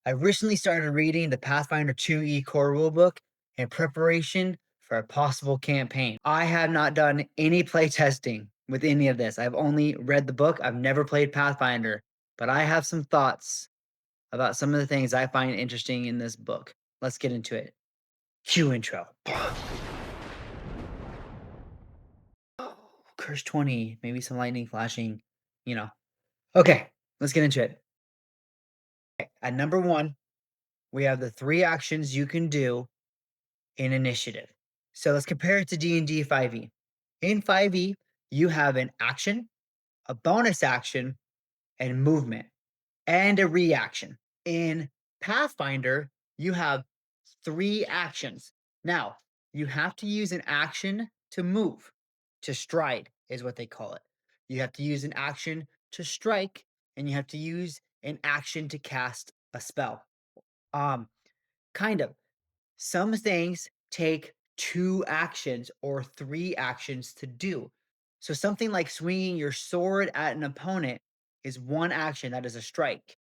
I recently started reading the Pathfinder 2e core rulebook in preparation for a possible campaign. I have not done any play testing with any of this. I've only read the book. I've never played Pathfinder, but I have some thoughts about some of the things I find interesting in this book. Let's get into it. Cue intro. Curse 20, maybe some lightning flashing, you know. Okay, let's get into it. At number 1, we have the 3 actions you can do in initiative. So let's compare it to D&D 5e. In 5e, you have an action, a bonus action, and movement, and a reaction. In Pathfinder, you have 3 actions. Now, you have to use an action to move, to stride is what they call it. You have to use an action to strike, and you have to use an action to cast a spell. Um, kind of. Some things take 2 actions or 3 actions to do. So something like swinging your sword at an opponent is 1 action, that is a strike.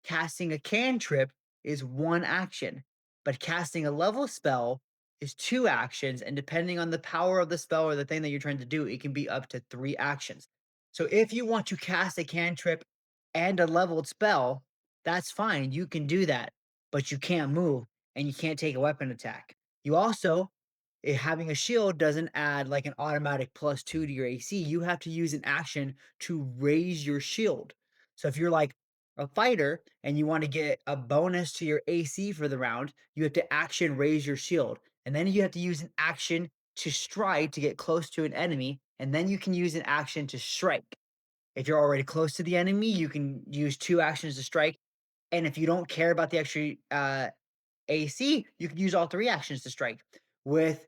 Casting a cantrip is 1 action, but casting a level spell is 2 actions, and depending on the power of the spell or the thing that you're trying to do, it can be up to 3 actions. So if you want to cast a cantrip and a leveled spell, that's fine, you can do that, but you can't move and you can't take a weapon attack. You also, having a shield doesn't add like an automatic +2 to your AC. You have to use an action to raise your shield. So if you're like a fighter and you want to get a bonus to your AC for the round, you have to action raise your shield. And then you have to use an action to stride to get close to an enemy. And then you can use an action to strike. If you're already close to the enemy, you can use 2 actions to strike. And if you don't care about the extra AC, you could use all 3 actions to strike with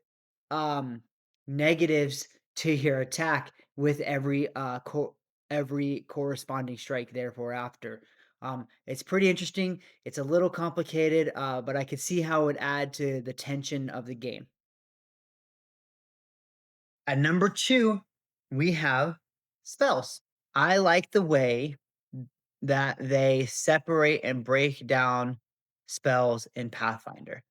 um negatives to your attack with every corresponding strike therefore after. It's pretty interesting. It's a little complicated, but I could see how it would add to the tension of the game. At number 2, we have spells. I like the way that they separate and break down spells in Pathfinder.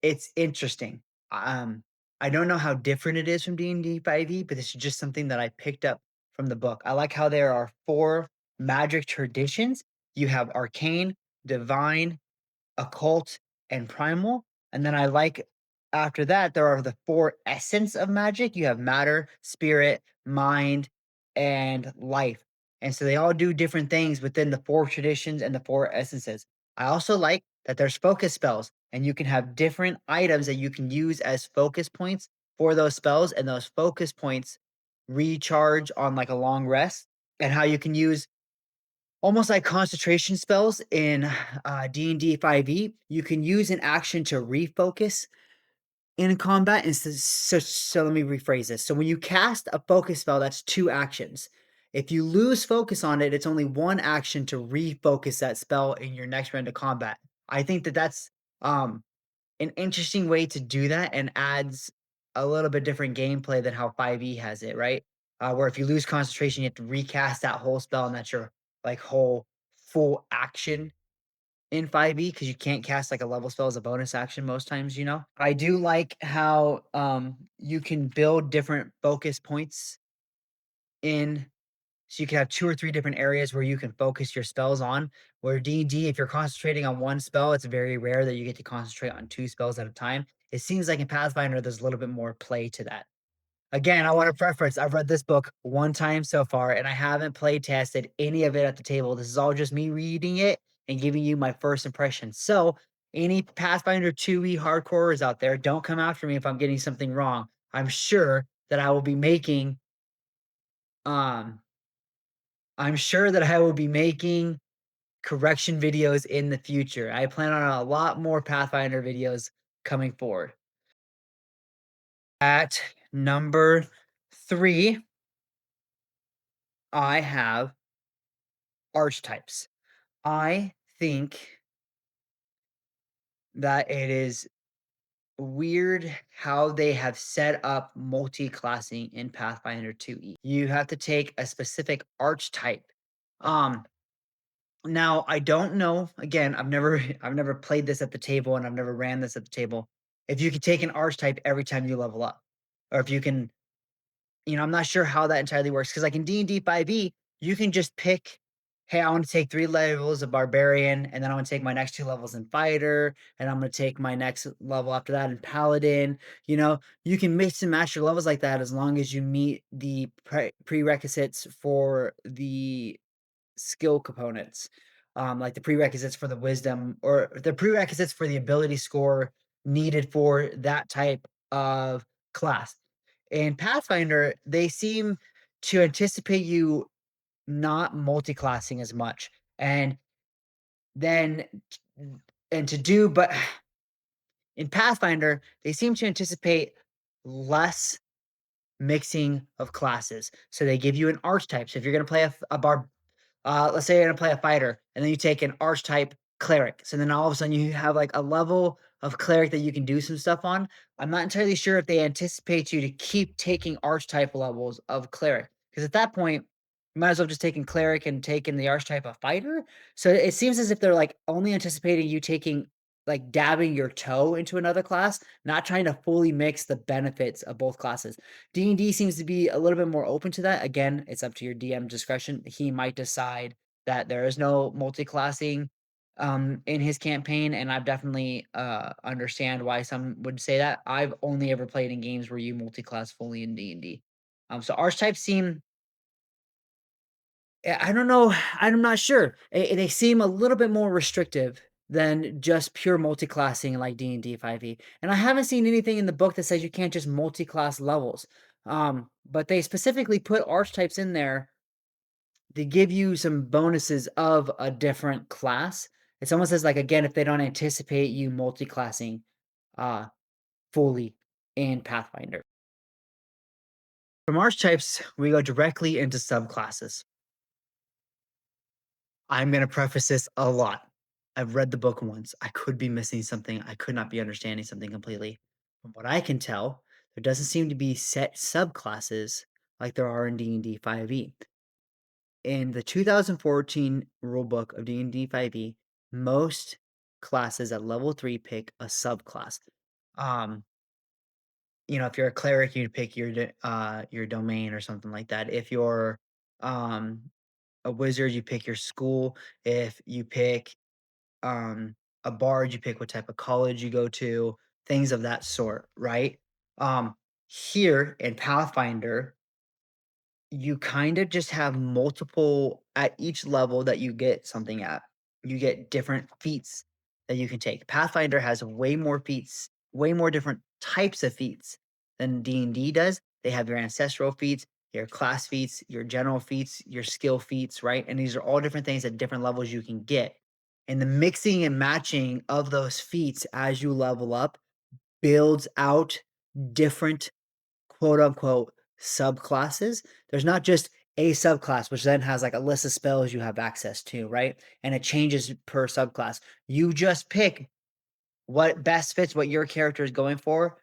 It's interesting. Um, I don't know how different it is from D&D 5e, but this is just something that I picked up from the book. I like how there are 4 magic traditions. You have arcane, divine, occult, and primal. And then I like after that, there are the 4 essence of magic. You have matter, spirit, mind, and life. And so they all do different things within the 4 traditions and the 4 essences. I also like that there's focus spells, and you can have different items that you can use as focus points for those spells, and those focus points recharge on like a long rest, and how you can use almost like concentration spells in D&D 5e. You can use an action to refocus in combat. And so let me rephrase this. So when you cast a focus spell, that's 2 actions. If you lose focus on it, it's only 1 action to refocus that spell in your next round of combat. I think that that's um, an interesting way to do that and adds a little bit different gameplay than how 5e has it, right? Where if you lose concentration, you have to recast that whole spell, and that's your like whole full action in 5e because you can't cast like a level spell as a bonus action most times, you know. I do like how you can build different focus points in, so you can have 2 or 3 different areas where you can focus your spells on. Where D&D, if you're concentrating on 1 spell, it's very rare that you get to concentrate on 2 spells at a time. It seems like in Pathfinder, there's a little bit more play to that. Again, I want to preference, I've read this book 1 time so far, and I haven't play tested any of it at the table. This is all just me reading it and giving you my first impression. So, any Pathfinder 2e hardcorers out there, don't come after me if I'm getting something wrong. I'm sure that I will be making um I'm sure that I will be making correction videos in the future. I plan on a lot more Pathfinder videos coming forward. At number 3, I have archetypes. I think that it is weird how they have set up multi-classing in Pathfinder 2e. You have to take a specific archetype. Um, Now, I don't know, again, I've never I've never played this at the table and I've never ran this at the table. If you could take an archetype every time you level up, or if you can, I'm not sure how that entirely works because like in D&D 5e, you can just pick, "Hey, I wanna take 3 levels of barbarian, and then I wanna take my next 2 levels in fighter, and I'm gonna take my next level after that in paladin." You can mix and match your levels like that as long as you meet the prerequisites for the skill components, like the prerequisites for the wisdom or the prerequisites for the ability score needed for that type of class. In Pathfinder, they seem to anticipate you not multi-classing as much. Then and to do but in Pathfinder, they seem to anticipate less mixing of classes. So they give you an archetype. So if you're going to play a bar let's say you're gonna play a fighter, and then you take an archetype cleric. So then all of a sudden you have like a level of cleric that you can do some stuff on. I'm not entirely sure if they anticipate you to keep taking archetype levels of cleric. Because at that point, you might as well just taking cleric and taking the archetype of fighter. So it seems as if they're like only anticipating you taking like dabbing your toe into another class, not trying to fully mix the benefits of both classes. D&D seems to be a little bit more open to that. Again, it's up to your DM discretion. He might decide that there is no multi-classing in his campaign, and I've definitely understand why some would say that. I've only ever played in games where you multi-class fully in D&D. So archetypes seem I don't know. I'm not sure. They seem a little bit more restrictive than just pure multi-classing like D&D 5e. And I haven't seen anything in the book that says you can't just multi-class levels. But they specifically put archetypes in there to give you some bonuses of a different class. It's almost as like again, if they don't anticipate you multi-classing uh fully in Pathfinder. From archetypes, we go directly into subclasses. I'm gonna preface this a lot. I've read the book once. I could be missing something. I could not be understanding something completely. From what I can tell, there doesn't seem to be set subclasses like there are in D&D 5e. In the 2014 rulebook of D&D 5e, most classes at level 3 pick a subclass. Um, if you're a cleric, you'd pick your domain or something like that. If you're um a wizard, you pick your school. If you pick um, a bard, you pick what type of college you go to, things of that sort, right? Um, Here in Pathfinder, you kind of just have multiple at each level that you get something at. You get different feats that you can take. Pathfinder has way more feats, way more different types of feats than D&D does. They have your ancestral feats, your class feats, your general feats, your skill feats, right? And these are all different things at different levels you can get. And the mixing and matching of those feats as you level up builds out different quote unquote subclasses. There's not just a subclass, which then has like a list of spells you have access to, right? And it changes per subclass. You just pick what best fits what your character is going for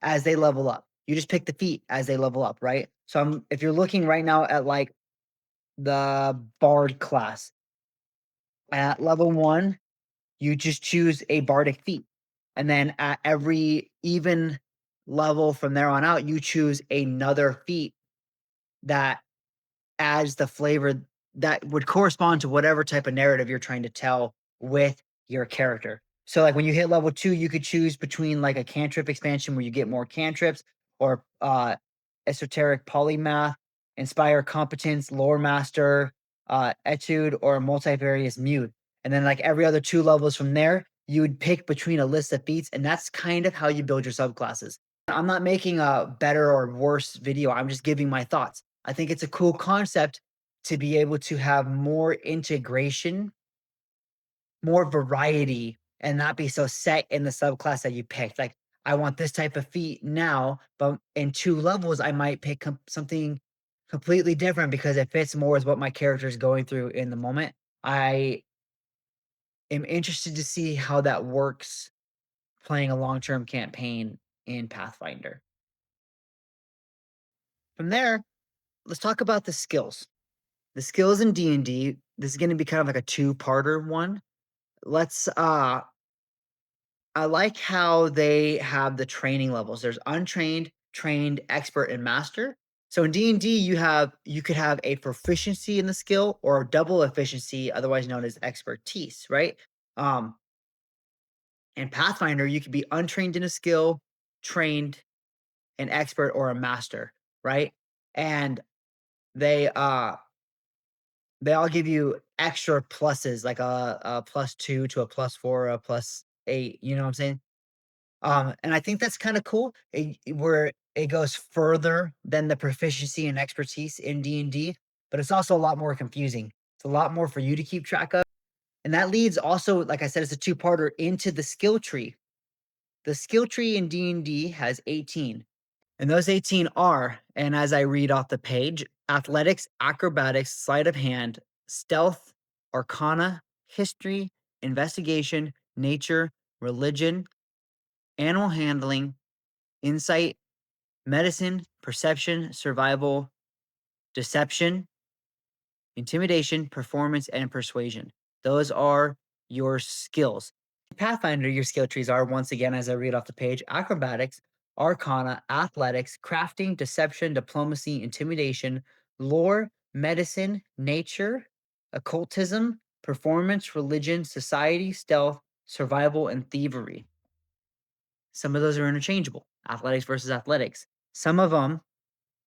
as they level up. You just pick the feat as they level up, right? So if you're looking right now at like the bard class at level 1, you just choose a bardic feat. And then at every even level from there on out, you choose another feat that adds the flavor that would correspond to whatever type of narrative you're trying to tell with your character. So, like when you hit level 2, you could choose between like a cantrip expansion where you get more cantrips, or esoteric polymath, inspire competence, lore master, etude, or multivarious mute. And then like every other 2 levels from there, you would pick between a list of feats, and that's kind of how you build your subclasses. I'm not making a better or worse video. I'm just giving my thoughts. I think it's a cool concept to be able to have more integration, more variety, and not be so set in the subclass that you picked. Like, I want this type of feat now, but in 2 levels, I might pick something completely different because it fits more with what my character is going through in the moment. I am interested to see how that works playing a long-term campaign in Pathfinder. From there, let's talk about the skills. The skills in D&D, this is gonna be kind of like a two-parter one. Let's, I like how they have the training levels. There's untrained, trained, expert, and master. So in D&D, you could have a proficiency in the skill or double efficiency, otherwise known as expertise, right? Um, in Pathfinder, you could be untrained in a skill, trained, an expert, or a master, right? And they they all give you extra pluses, like a +2 to a +4, a +8. You know what I'm saying? And I think that's kinda cool, where it goes further than the proficiency and expertise in D&D, but it's also a lot more confusing. It's a lot more for you to keep track of, and that leads also, like I said, it's a two-parter into the skill tree. The skill tree in D&D has 18, and those 18 are, and as I read off the page, athletics, acrobatics, sleight of hand, stealth, arcana, history, investigation, nature, religion, animal handling, insight, medicine, perception, survival, deception, intimidation, performance, and persuasion. Those are your skills. Pathfinder, your skill trees are, once again, as I read off the page, acrobatics, arcana, athletics, crafting, deception, diplomacy, intimidation, lore, medicine, nature, occultism, performance, religion, society, stealth, survival, and thievery. Some of those are interchangeable, athletics versus athletics. Some of them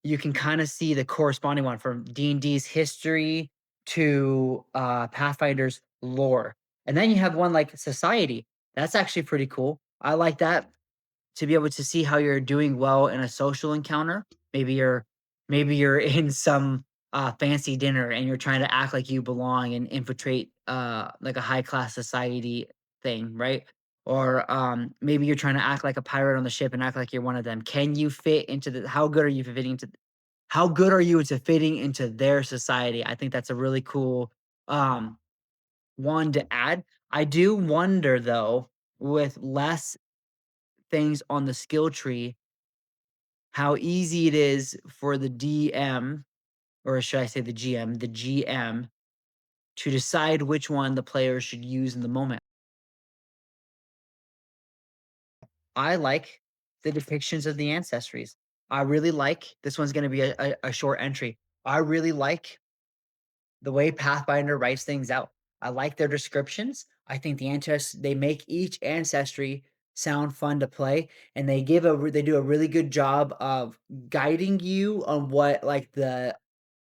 you can kind of see the corresponding one from D&D's history to Pathfinder's lore. And then you have one like society. That's actually pretty cool. I like that, to be able to see how you're doing well in a social encounter. Maybe you're in some fancy dinner and you're trying to act like you belong and infiltrate like a high class society thing, right? Or maybe you're trying to act like a pirate on the ship and act like you're one of them. Can you fit into the how good are you fitting into how good are you into fitting into their society? I think that's a really cool um one to add. I do wonder though, with less things on the skill tree, how easy it is for the DM, or should I say the GM, to decide which one the player should use in the moment. I like the depictions of the ancestries. I really like this one's going to be a short entry. I really like the way Pathfinder writes things out. I like their descriptions. I think they make each ancestry sound fun to play, and they do a really good job of guiding you on what like the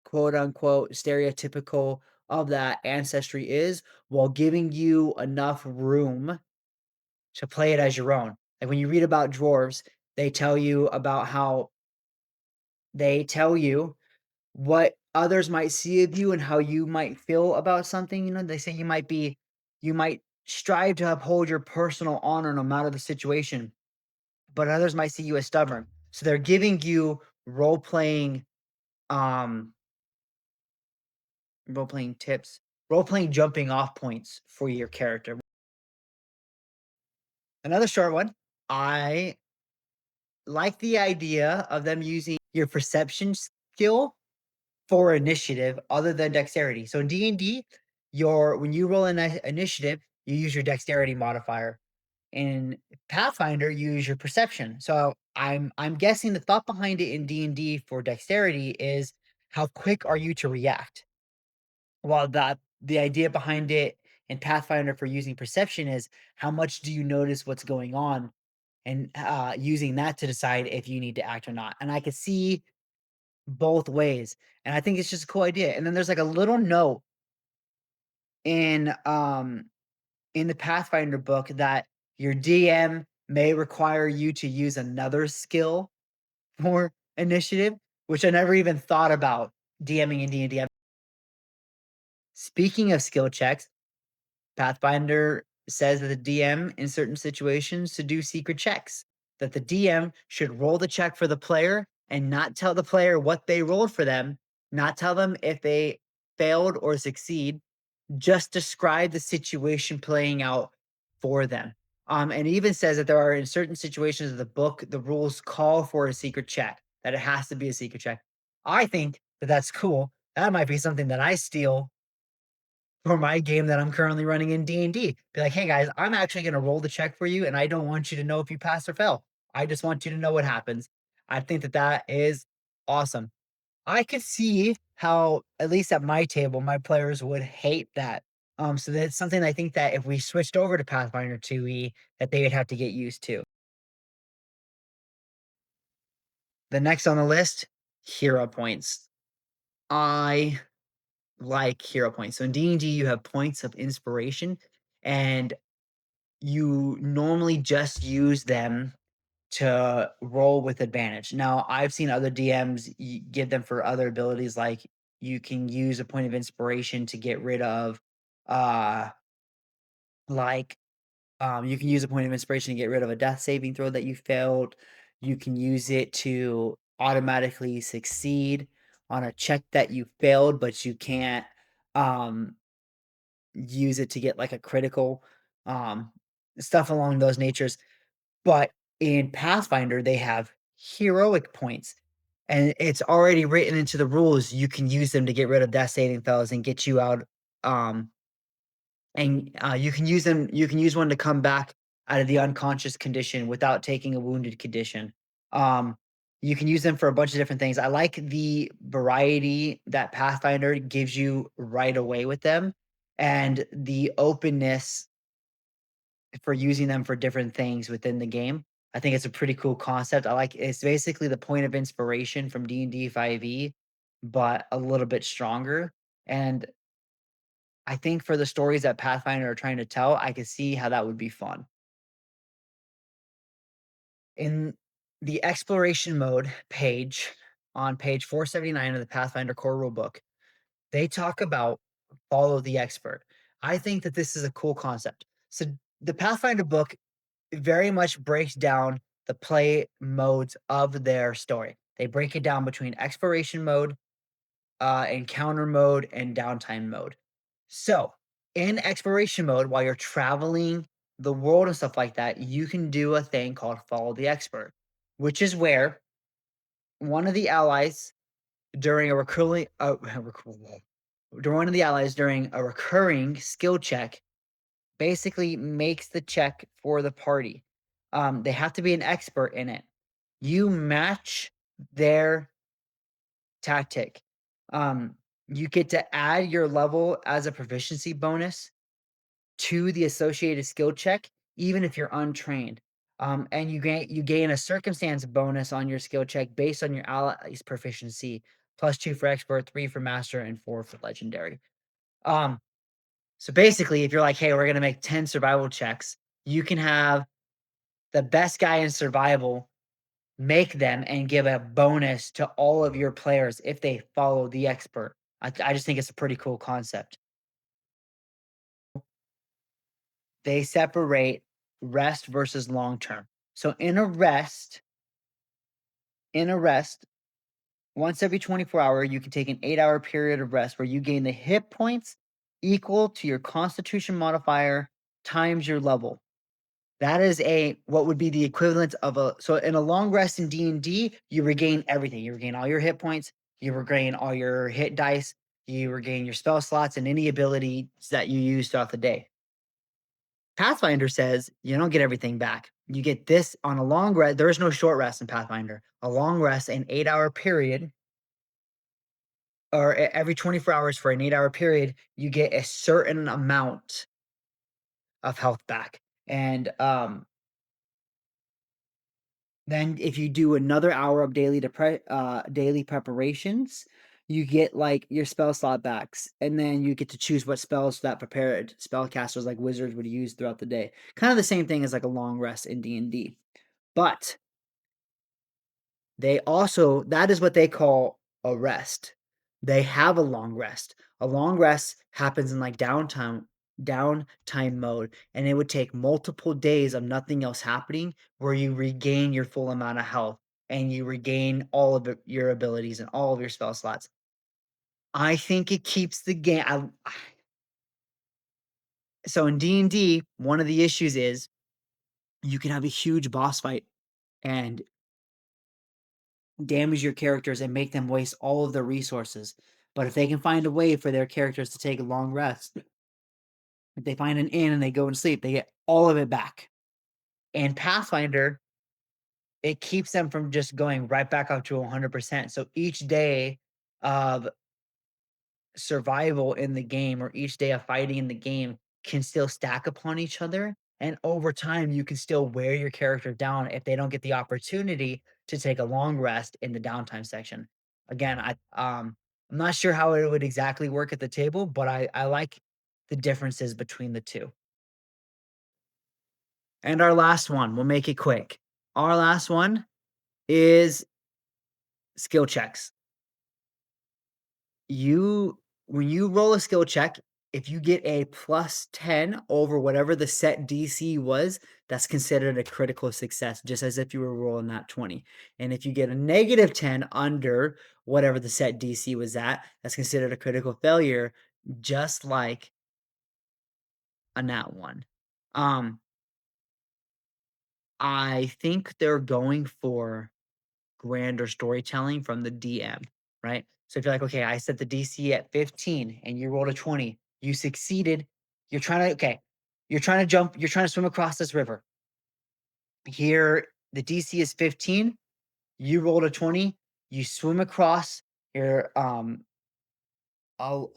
quote unquote stereotypical of that ancestry is, while giving you enough room to play it as your own. Like when you read about dwarves, they tell you about how they tell you what others might see of you and how you might feel about something. They say you might strive to uphold your personal honor no matter the situation, but others might see you as stubborn. So they're giving you role playing, um, role playing tips, role playing jumping off points for your character. Another short one. I like the idea of them using your perception skill for initiative other than dexterity. So in D&D, your when you roll an initiative, you use your dexterity modifier. In Pathfinder, you use your perception. So I'm guessing the thought behind it in D&D for dexterity is how quick are you to react? While the idea behind it in Pathfinder for using perception is how much do you notice what's going on, and using that to decide if you need to act or not. And I could see both ways, and I think it's just a cool idea. And then there's like a little note in in the Pathfinder book that your DM may require you to use another skill for initiative, which I never even thought about DMing in D&D. Speaking of skill checks, Pathfinder says that the DM in certain situations to do secret checks, that the DM should roll the check for the player and not tell the player what they rolled for them, not tell them if they failed or succeed, just describe the situation playing out for them. And it even says that there are in certain situations of the book, the rules call for a secret check, that it has to be a secret check. I think that that's cool. That might be something that I steal for my game that I'm currently running in D&D. Be like, "Hey, guys, I'm actually gonna roll the check for you, and I don't want you to know if you pass or fail. I just want you to know what happens." I think that that is awesome. I could see how, at least at my table, my players would hate that. So that's something I think that if we switched over to Pathfinder 2e, that they would have to get used to. The next on the list, hero points. I like hero points. So in D&D, you have points of inspiration, and you normally just use them to roll with advantage. Now, I've seen other DMs give them for other abilities, like you can use a point of inspiration to get rid of, uh, like, you can use a point of inspiration to get rid of a death saving throw that you failed. You can use it to automatically succeed on a check that you failed, but you can't um, use it to get like a critical, um, stuff along those natures. But in Pathfinder, they have heroic points, and it's already written into the rules. You can use them to get rid of death saving throws and get you out. Um, you can use them. You can use one to come back out of the unconscious condition without taking a wounded condition. Um, you can use them for a bunch of different things. I like the variety that Pathfinder gives you right away with them, and the openness for using them for different things within the game. I think it's a pretty cool concept. I like it's basically the point of inspiration from D&D 5e, but a little bit stronger. And I think for the stories that Pathfinder are trying to tell, I could see how that would be fun. In the exploration mode page on page 479 of the Pathfinder core rulebook, they talk about follow the expert. I think that this is a cool concept. So the Pathfinder book very much breaks down the play modes of their story. They break it down between exploration mode, encounter mode, and downtime mode. So, in exploration mode, while you're traveling the world and stuff like that, you can do a thing called follow the expert, which is where one of the allies during a recurring during one of the allies during a recurring skill check basically makes the check for the party. They have to be an expert in it. You match their tactic. Um, you get to add your level as a proficiency bonus to the associated skill check, even if you're untrained. And you gain a circumstance bonus on your skill check based on your ally's proficiency, +2 for expert, 3 for master, and 4 for legendary. Um, so basically, if you're like, hey, we're gonna make 10 survival checks, you can have the best guy in survival make them and give a bonus to all of your players if they follow the expert. I just think it's a pretty cool concept. They separate rest versus long term. So in a rest, once every 24 hour, you can take an 8-hour period of rest where you gain the hit points equal to your constitution modifier times your level. That is a what would be the equivalent of a so in a long rest in D&D, you regain everything. You regain all your hit points, you regain all your hit dice, you regain your spell slots and any abilities that you use throughout the day. Pathfinder says you don't get everything back. You get this on a long rest. There is no short rest in Pathfinder. A long rest, an 8-hour period, or every 24 hours for an 8-hour period, you get a certain amount of health back. And then if you do another hour of daily preparations, you get like your spell slot backs, and then you get to choose what spells that prepared spellcasters like wizards would use throughout the day. Kind of the same thing as like a long rest in D&D. But they also that is what they call a rest. They have a long rest. A long rest happens in like downtime mode, and it would take multiple days of nothing else happening where you regain your full amount of health and you regain all of your abilities and all of your spell slots. I think it keeps the game. So in D&D, one of the issues is you can have a huge boss fight and damage your characters and make them waste all of their resources. But if they can find a way for their characters to take a long rest, If they find an inn and they go and sleep, they get all of it back. And Pathfinder, it keeps them from just going right back up to 100%. So each day of survival in the game or each day of fighting in the game can still stack upon each other. And over time, you can still wear your character down if they don't get the opportunity to take a long rest in the downtime section. Again, I'm not sure how it would exactly work at the table, but I like the differences between the two. And our last one, we'll make it quick. Our last one is skill checks. You when you roll a skill check, if you get a +10 over whatever the set DC was, that's considered a critical success, just as if you were rolling that 20. And if you get a -10 under whatever the set DC was at, that's considered a critical failure, just like a nat 1. Um, I think they're going for grander storytelling from the DM, right? So if you're like, okay, I set the DC at 15 and you rolled a 20, you succeeded. You're trying to jump, you're trying to swim across this river. Here, the DC is 15, you rolled a 20, you swim across, you're a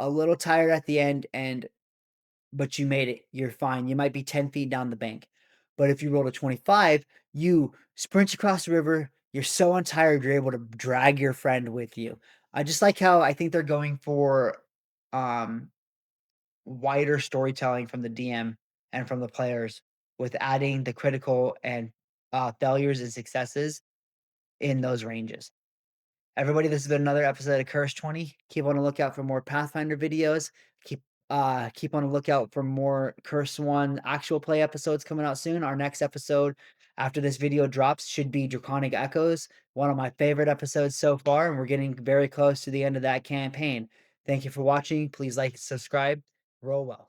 little tired at the end, but you made it. You're fine. You might be 10 feet down the bank. But if you rolled a 25, you sprint across the river. You're so untired, you're able to drag your friend with you. I just like how I think they're going for um, wider storytelling from the DM and from the players with adding the critical and failures and successes in those ranges. Everybody, this has been another episode of Curse 20. Keep on the lookout for more Pathfinder videos. Keep on the lookout for more Curse 1 actual play episodes coming out soon. Our next episode after this video drops should be Draconic Echoes, one of my favorite episodes so far, and we're getting very close to the end of that campaign. Thank you for watching. Please like and subscribe. Roll well.